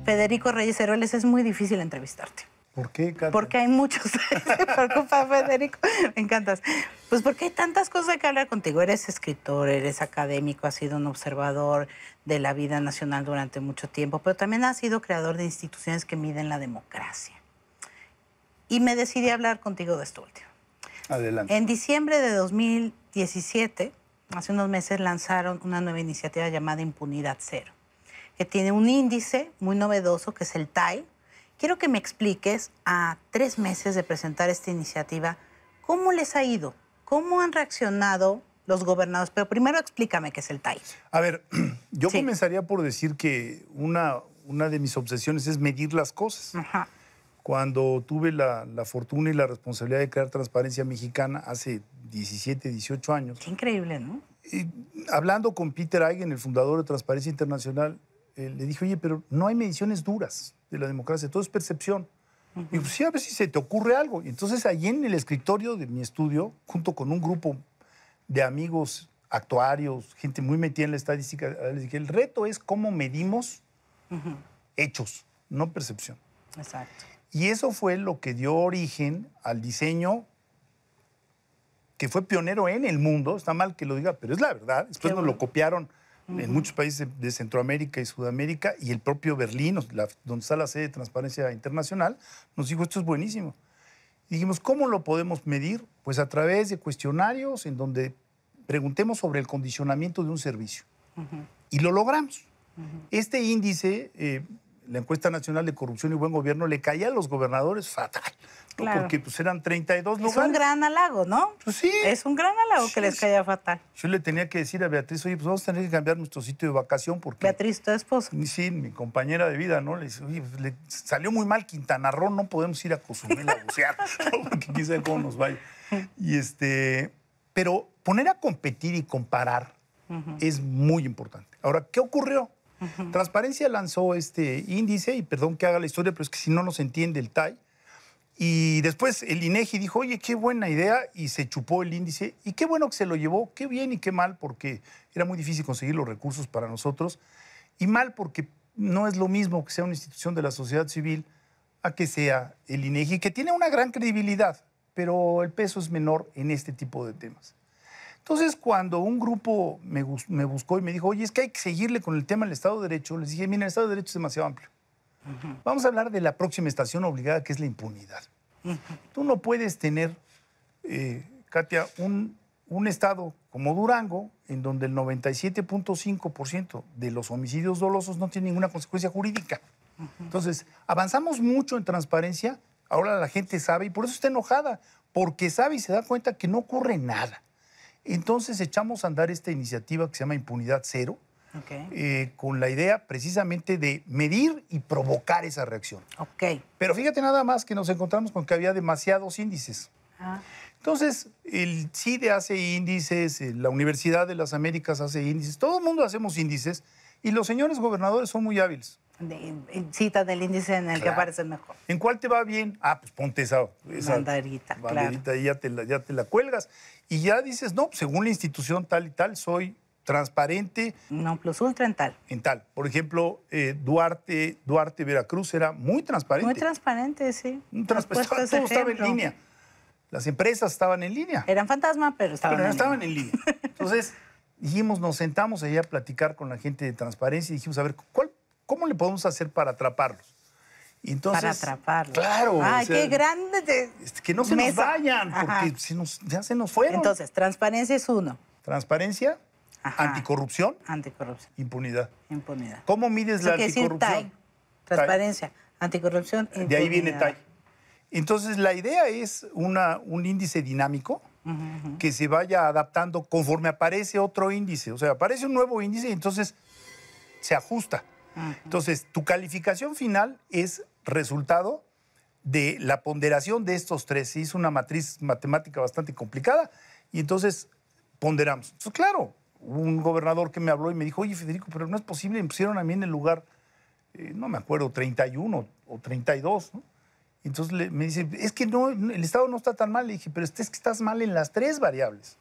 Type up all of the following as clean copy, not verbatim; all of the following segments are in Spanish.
Federico Reyes Heroles, es muy difícil entrevistarte. ¿Por qué, Katia? Porque hay muchos. Se preocupa Federico. Me encantas. Pues porque hay tantas cosas que hablar contigo. Eres escritor, eres académico, has sido un observador de la vida nacional durante mucho tiempo, pero también has sido creador de instituciones que miden la democracia. Y me decidí a hablar contigo de esto último. Adelante. En diciembre de 2017, hace unos meses, lanzaron una nueva iniciativa llamada Impunidad Cero, que tiene un índice muy novedoso, que es el TAI. Quiero que me expliques, a 3 meses de presentar esta iniciativa, ¿cómo les ha ido? ¿Cómo han reaccionado los gobernados? Pero primero explícame qué es el TAI. A ver, yo comenzaría por decir que una de mis obsesiones es medir las cosas. Ajá. Cuando tuve la fortuna y la responsabilidad de crear Transparencia Mexicana hace 17, 18 años. Qué increíble, ¿no? Hablando con Peter Eigen, el fundador de Transparencia Internacional, le dije, oye, pero no hay mediciones duras de la democracia, todo es percepción. Y pues sí, a ver si se te ocurre algo. Y entonces allí en el escritorio de mi estudio, junto con un grupo de amigos actuarios, gente muy metida en la estadística, les dije, el reto es cómo medimos hechos, no percepción. Exacto. Y eso fue lo que dio origen al diseño que fue pionero en el mundo. Está mal que lo diga, pero es la verdad. Después nos lo copiaron en muchos países de Centroamérica y Sudamérica, y el propio Berlín, donde está la sede de Transparencia Internacional, nos dijo, esto es buenísimo. Y dijimos, ¿cómo lo podemos medir? Pues a través de cuestionarios en donde preguntemos sobre el condicionamiento de un servicio. Y lo logramos. Este índice, la Encuesta Nacional de Corrupción y Buen Gobierno, le caía a los gobernadores fatal. ¿No? Claro. Porque pues, eran 32 lugares. Es un gran halago, ¿no? Pues sí. Es un gran halago que les caía fatal. Yo le tenía que decir a Beatriz, oye, pues vamos a tener que cambiar nuestro sitio de vacación porque... Beatriz, tu esposa. Sí, mi compañera de vida, ¿no? Le dice, oye, pues, le salió muy mal Quintana Roo, no podemos ir a Cozumel a bucear, ¿no? Porque quién sabe cómo nos vaya. Pero poner a competir y comparar es muy importante. Ahora, ¿qué ocurrió? Transparencia lanzó este índice, y perdón que haga la historia, pero es que si no se entiende el TAI. Y después el INEGI dijo, oye, qué buena idea, y se chupó el índice. Y qué bueno que se lo llevó, qué bien y qué mal, porque era muy difícil conseguir los recursos para nosotros. Y mal porque no es lo mismo que sea una institución de la sociedad civil a que sea el INEGI, que tiene una gran credibilidad, pero el peso es menor en este tipo de temas. Entonces, cuando un grupo me buscó y me dijo, oye, es que hay que seguirle con el tema del Estado de Derecho, les dije, mira, el Estado de Derecho es demasiado amplio. Vamos a hablar de la próxima estación obligada, que es la impunidad. Tú no puedes tener, Katia, un estado como Durango, en donde el 97.5% de los homicidios dolosos no tiene ninguna consecuencia jurídica. Entonces, avanzamos mucho en transparencia, ahora la gente sabe, y por eso está enojada, porque sabe y se da cuenta que no ocurre nada. Entonces, echamos a andar esta iniciativa que se llama Impunidad Cero, con la idea precisamente de medir y provocar esa reacción. Pero fíjate nada más que nos encontramos con que había demasiados índices. Entonces, el CIDE hace índices, la Universidad de las Américas hace índices, todo el mundo hacemos índices, y los señores gobernadores son muy hábiles. Cita del índice en el que aparece mejor. ¿En cuál te va bien? Ah, pues ponte esa banderita, claro. Y ya te la cuelgas. Y ya dices, no, según la institución tal y tal, soy transparente. Non plus ultra en tal. En tal. Por ejemplo, Duarte, Veracruz era muy transparente. Muy transparente, sí. Todo estaba en línea. Las empresas estaban en línea. Eran fantasma, pero estaban en línea. Entonces, dijimos, nos sentamos allá a platicar con la gente de transparencia y dijimos, a ver, ¿cómo le podemos hacer para atraparlos? Y entonces, para atraparlos. Claro. ¡Ay, qué grande! Que no se nos vayan, porque ya se nos fueron. Entonces, transparencia es uno. Transparencia, anticorrupción. Anticorrupción. Impunidad. Impunidad. ¿Cómo mides la anticorrupción? TAI. Transparencia, anticorrupción, impunidad. De ahí viene TAI. Entonces, la idea es un índice dinámico que se vaya adaptando conforme aparece otro índice. O sea, aparece un nuevo índice y entonces se ajusta. Entonces, tu calificación final es resultado de la ponderación de estos tres. Se hizo una matriz matemática bastante complicada y entonces ponderamos. Entonces, claro, un gobernador que me habló y me dijo, oye, Federico, pero no es posible, me pusieron a mí en el lugar, no me acuerdo, 31 o 32, ¿no? Entonces me dice, es que no, el Estado no está tan mal. Le dije, pero es que estás mal en las 3 variables.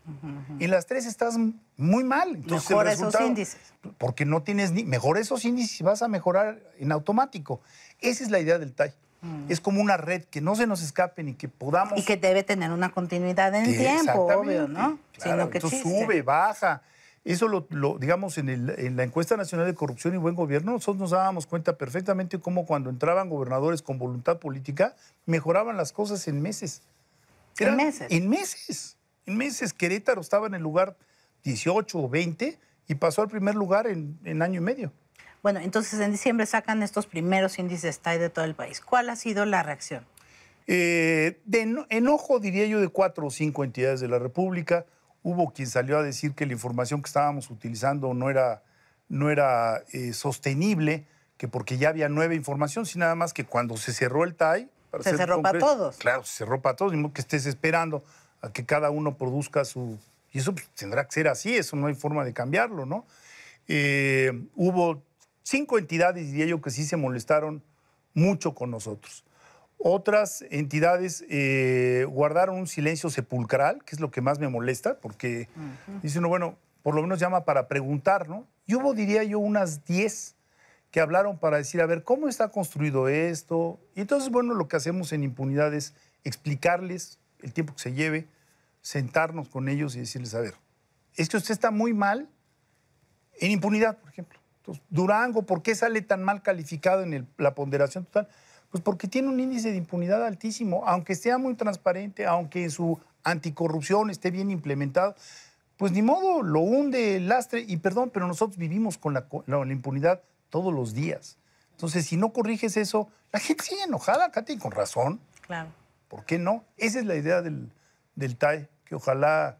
En las 3 estás muy mal. Entonces, mejora esos índices. Porque no tienes mejora esos índices y vas a mejorar en automático. Esa es la idea del TAI. Es como una red que no se nos escape ni que podamos... Y que debe tener una continuidad en tiempo, obvio, ¿no? Claro, Sino que entonces sube, baja. Eso digamos, en la encuesta nacional de corrupción y buen gobierno, nosotros nos dábamos cuenta perfectamente cómo cuando entraban gobernadores con voluntad política, mejoraban las cosas en meses. ¿En meses? En meses. En meses. Querétaro estaba en el lugar 18 o 20 y pasó al primer lugar en año y medio. Bueno, entonces en diciembre sacan estos primeros índices TAI de todo el país. ¿Cuál ha sido la reacción? De enojo, diría yo, de 4 o 5 entidades de la República. Hubo quien salió a decir que la información que estábamos utilizando no era sostenible, que porque ya había nueva información, sino nada más que cuando se cerró el TAI... Se cerró para todos. Claro, se cerró para todos, ni que estés esperando a que cada uno produzca su... Y eso pues, tendrá que ser así, eso no hay forma de cambiarlo, ¿no? Hubo 5 entidades, diría yo, que sí se molestaron mucho con nosotros. Otras entidades guardaron un silencio sepulcral, que es lo que más me molesta, porque dice uno, bueno, por lo menos llama para preguntar, ¿no? Y hubo, diría yo, unas 10 que hablaron para decir, a ver, ¿cómo está construido esto? Y entonces, bueno, lo que hacemos en impunidad es explicarles el tiempo que se lleve, sentarnos con ellos y decirles, a ver, es que usted está muy mal en impunidad, por ejemplo. Entonces, Durango, ¿por qué sale tan mal calificado en la ponderación total? Pues porque tiene un índice de impunidad altísimo, aunque sea muy transparente, aunque su anticorrupción esté bien implementado, pues ni modo, lo hunde el lastre. Y perdón, pero nosotros vivimos con la impunidad todos los días. Entonces, si no corriges eso, la gente sigue enojada, Katy, con razón. Claro. ¿Por qué no? Esa es la idea del TAI, que ojalá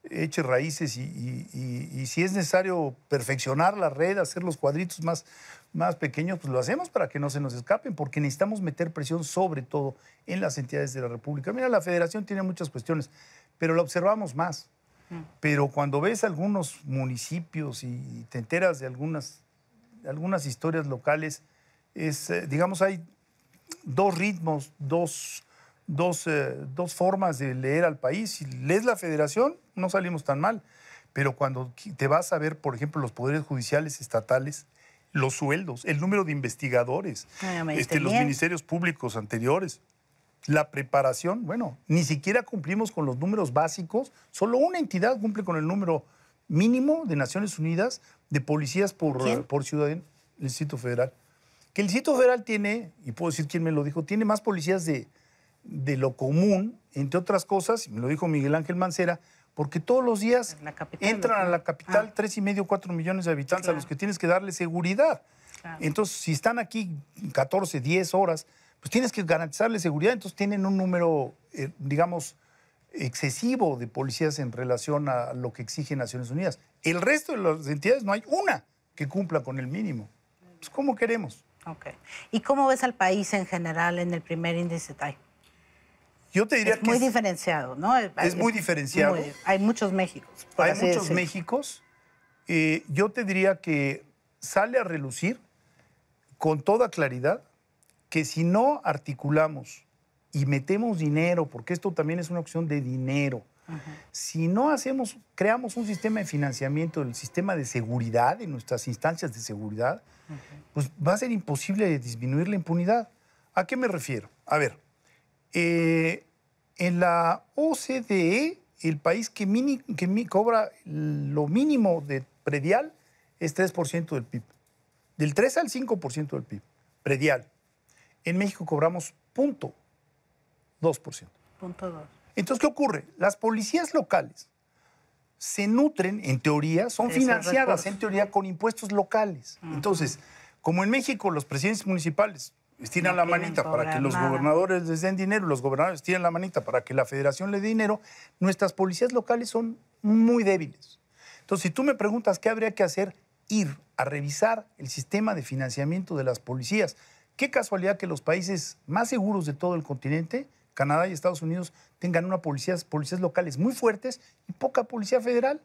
eche raíces y si es necesario perfeccionar la red, hacer los cuadritos más pequeños, pues lo hacemos para que no se nos escapen, porque necesitamos meter presión sobre todo en las entidades de la República. Mira, la Federación tiene muchas cuestiones, pero la observamos más. Pero cuando ves algunos municipios y te enteras de algunas historias locales, digamos, hay 2 ritmos, dos formas de leer al país. Si lees la Federación, no salimos tan mal. Pero cuando te vas a ver, por ejemplo, los poderes judiciales estatales, los sueldos, el número de investigadores, los ministerios públicos anteriores, la preparación, bueno, ni siquiera cumplimos con los números básicos. Solo una entidad cumple con el número mínimo de Naciones Unidas de policías por ciudad, el Distrito Federal. Que el Distrito Federal tiene, y puedo decir quién me lo dijo, tiene más policías de lo común, entre otras cosas, y me lo dijo Miguel Ángel Mancera, porque todos los días entran a la capital 3,5, 4 millones de habitantes, a los que tienes que darle seguridad. Entonces, si están aquí 14, 10 horas, pues tienes que garantizarle seguridad. Entonces, tienen un número, digamos, excesivo de policías en relación a lo que exige Naciones Unidas. El resto de las entidades no hay una que cumpla con el mínimo. Pues, ¿cómo queremos? Ok. ¿Y cómo ves al país en general en el primer índice TAI? Yo te diría que es muy diferenciado, ¿no? Es muy diferenciado. Hay muchos Méxicos. Hay muchos Méxicos. Yo te diría que sale a relucir con toda claridad que si no articulamos y metemos dinero, porque esto también es una opción de dinero, si no creamos un sistema de financiamiento del sistema de seguridad, en nuestras instancias de seguridad, pues va a ser imposible disminuir la impunidad. ¿A qué me refiero? A ver, en la OCDE, el país que cobra lo mínimo de predial es 3% del PIB. Del 3 al 5% del PIB, predial. En México cobramos 0.2%. 0.2. Entonces, ¿qué ocurre? Las policías locales se nutren, en teoría, son financiadas, en teoría, con impuestos locales. Entonces, como en México los presidentes municipales estiran la manita para que los gobernadores les den dinero, los gobernadores estiran la manita para que la federación le dé dinero, nuestras policías locales son muy débiles. Entonces, si tú me preguntas qué habría que hacer, ir a revisar el sistema de financiamiento de las policías. Qué casualidad que los países más seguros de todo el continente, Canadá y Estados Unidos, tengan policías locales muy fuertes y poca policía federal.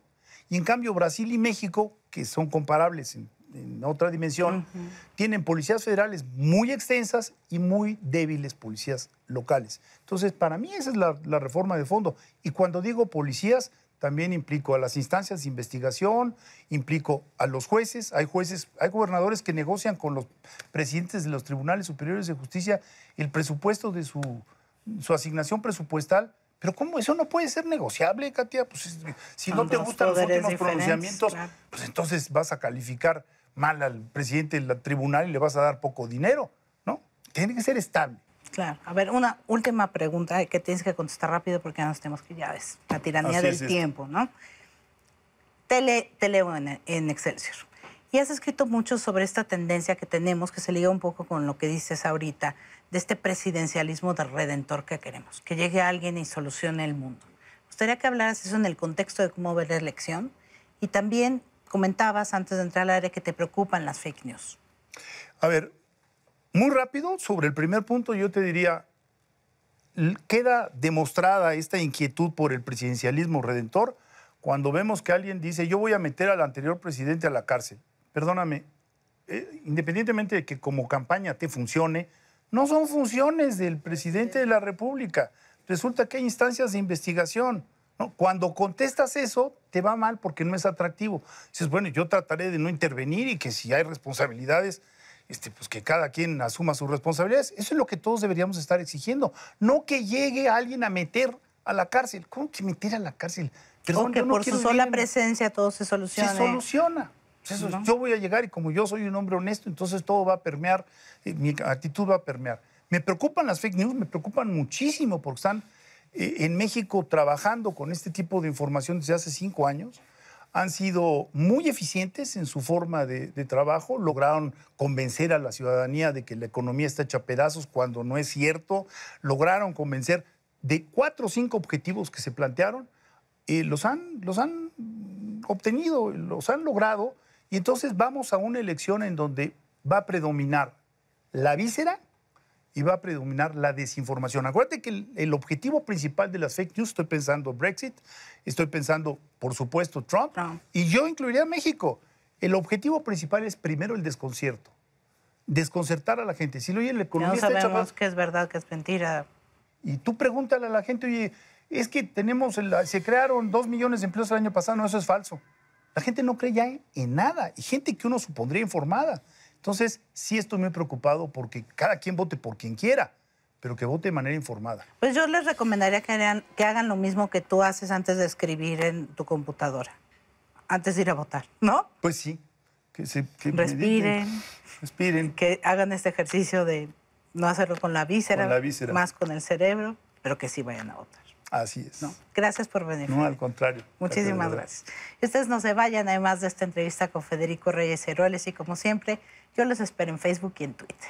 Y en cambio Brasil y México, que son comparables en otra dimensión, tienen policías federales muy extensas y muy débiles policías locales. Entonces, para mí esa es la reforma de fondo. Y cuando digo policías, también implico a las instancias de investigación, implico a los jueces. Hay gobernadores que negocian con los presidentes de los tribunales superiores de justicia el presupuesto de su asignación presupuestal. Pero ¿cómo? Eso no puede ser negociable, Katia. Pues, si no te gustan los últimos pronunciamientos, claro, pues entonces vas a calificar mal al presidente del tribunal y le vas a dar poco dinero, ¿no? Tiene que ser estable. Claro. A ver, una última pregunta que tienes que contestar rápido porque ya nos tenemos que, ya ves, la tiranía del tiempo, ¿no? Te leo en Excelsior. Y has escrito mucho sobre esta tendencia que tenemos, que se liga un poco con lo que dices ahorita, de este presidencialismo de redentor que queremos, que llegue alguien y solucione el mundo. Me gustaría que hablaras eso en el contexto de cómo ver la elección. Y también comentabas antes de entrar al área que te preocupan las fake news. A ver, muy rápido, sobre el primer punto yo te diría, queda demostrada esta inquietud por el presidencialismo redentor cuando vemos que alguien dice, yo voy a meter al anterior presidente a la cárcel. Perdóname, independientemente de que como campaña te funcione, no son funciones del presidente de la República. Resulta que hay instancias de investigación, ¿no? Cuando contestas eso, te va mal porque no es atractivo. Dices, bueno, yo trataré de no intervenir y que si hay responsabilidades, pues que cada quien asuma sus responsabilidades. Eso es lo que todos deberíamos estar exigiendo. No que llegue alguien a meter a la cárcel. ¿Cómo que meter a la cárcel? Perdón, o que por su sola presencia todo se soluciona. Se soluciona. Eso, ¿no? Yo voy a llegar y como yo soy un hombre honesto, entonces todo va a permear, mi actitud va a permear. Me preocupan las fake news, me preocupan muchísimo porque están en México trabajando con este tipo de información desde hace 5 años. Han sido muy eficientes en su forma de trabajo, lograron convencer a la ciudadanía de que la economía está hecha a pedazos cuando no es cierto, lograron convencer de 4 o 5 objetivos que se plantearon, los han obtenido, los han logrado. Y entonces vamos a una elección en donde va a predominar la víscera y va a predominar la desinformación. Acuérdate que el objetivo principal de las fake news, estoy pensando Brexit, estoy pensando, por supuesto, Trump, y yo incluiría a México. El objetivo principal es primero el desconcierto, desconcertar a la gente. Si oye, la economía no sabemos qué es verdad, qué es mentira. Y tú pregúntale a la gente, oye, es que se crearon 2 millones de empleos el año pasado, no, eso es falso. La gente no cree ya en nada, y gente que uno supondría informada. Entonces, sí estoy muy preocupado porque cada quien vote por quien quiera, pero que vote de manera informada. Pues yo les recomendaría que hagan lo mismo que tú haces antes de escribir en tu computadora, antes de ir a votar, ¿no? Pues sí. Que respiren, que hagan este ejercicio de no hacerlo con la víscera, más con el cerebro, pero que sí vayan a votar. Así es. ¿No? Gracias por venir. No, al contrario. Muchísimas gracias. Y ustedes no se vayan, además de esta entrevista con Federico Reyes Heroles, y como siempre, yo los espero en Facebook y en Twitter.